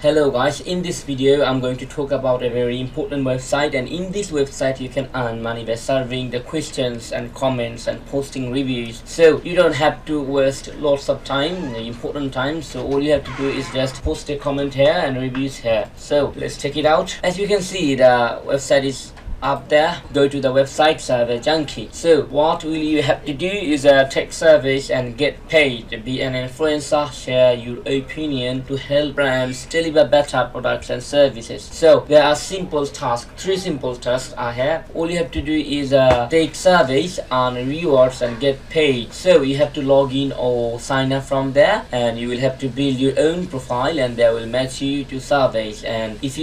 Hello guys, in this video I'm going to talk about a very important website, and in this website you can earn money by serving the questions and comments and posting reviews. So you don't have to waste lots of time, important time. So all you have to do is just post a comment here and reviews here. So let's check it out. As you can see, the website is up there. Go to the website Survey Junkie. So what will you have to do is take surveys and get paid. Be an influencer, share your opinion to help brands deliver better products and services. So there are simple tasks, 3 simple tasks are here. All you have to do is take surveys, earn rewards and get paid. So you have to log in or sign up from there, and you will have to build your own profile, and they will match you to surveys. And if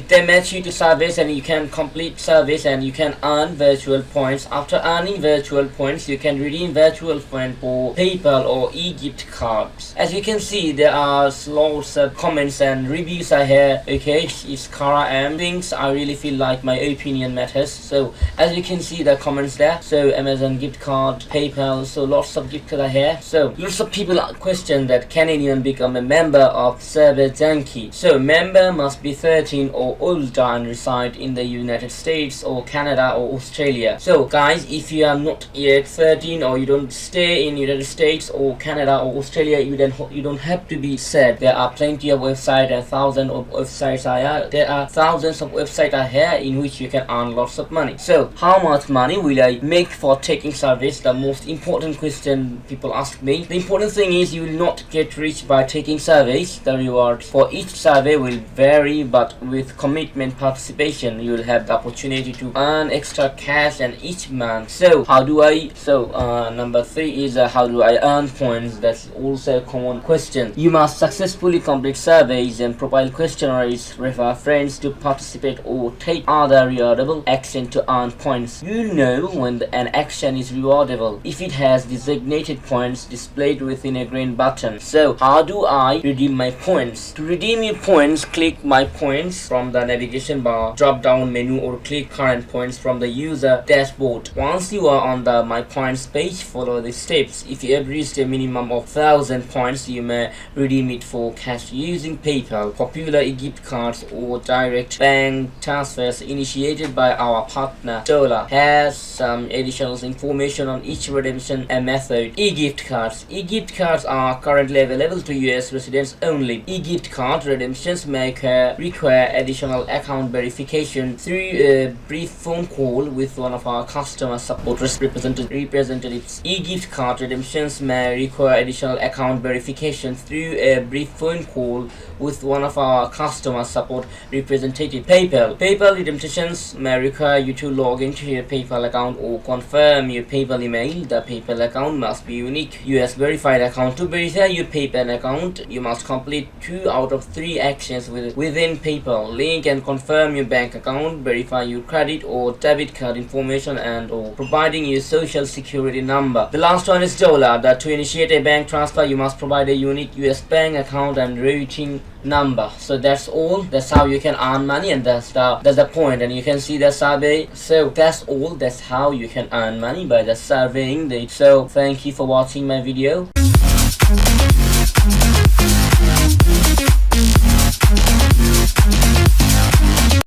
they match you to surveys, and you can complete surveys and you can earn virtual points. After earning virtual points, you can redeem virtual points for PayPal or e-gift cards. As you can see, there are lots of comments and reviews are here. Okay, it's Kara M. Things I really feel like my opinion matters. So as you can see the comments there. So Amazon gift card, PayPal, so lots of gift cards are here. So lots of people question that can anyone become a member of Survey Junkie. So member must be 13 or older and reside in the United States or Canada or Australia. So guys, if you are not yet 13 or you don't stay in United States or Canada or Australia, you don't have to be sad. There are plenty of websites and thousands of websites are here. There are thousands of websites are here in which you can earn lots of money. So how much money will I make for taking surveys? The most important question people ask me. The important thing is you will not get rich by taking surveys. The rewards for each survey will vary, but with commitment participation you will have the opportunity to earn extra cash and each month. So how do I? Number 3 is how do I earn points? That's also a common question. You must successfully complete surveys and profile questionnaires, refer friends to participate, or take other rewardable action to earn points. You know when an action is rewardable if it has designated points displayed within a green button. So how do I redeem my points? To redeem your points, click My Points from the navigation bar drop down menu, or click Current Points from the user dashboard. Once you are on the My Points page, follow the steps. If you have reached a minimum of 1,000 points, you may redeem it for cash using PayPal, popular e-gift cards, or direct bank transfers initiated by our partner Dola. Has some additional information on each redemption method. E-gift cards. E-gift cards are currently available to US residents only. E-gift card redemptions may require additional account verification through a brief phone call with one of our customer support representatives. E-gift card redemptions may require additional account verification through a brief phone call with one of our customer support representatives. PayPal redemptions may require you to log into your PayPal account or confirm your PayPal email. The PayPal account must be unique US verified account. To verify your PayPal account, you must complete 2 out of 3 actions within PayPal. Link and confirm your bank account, verify your credit or debit card information, and or providing your social security number. The last one is Dola. That to initiate a bank transfer, you must provide a unique US bank account and routing number. So that's all. That's how you can earn money, and that's the point. And you can see the survey. So that's all. That's how you can earn money by the surveying. So thank you for watching my video.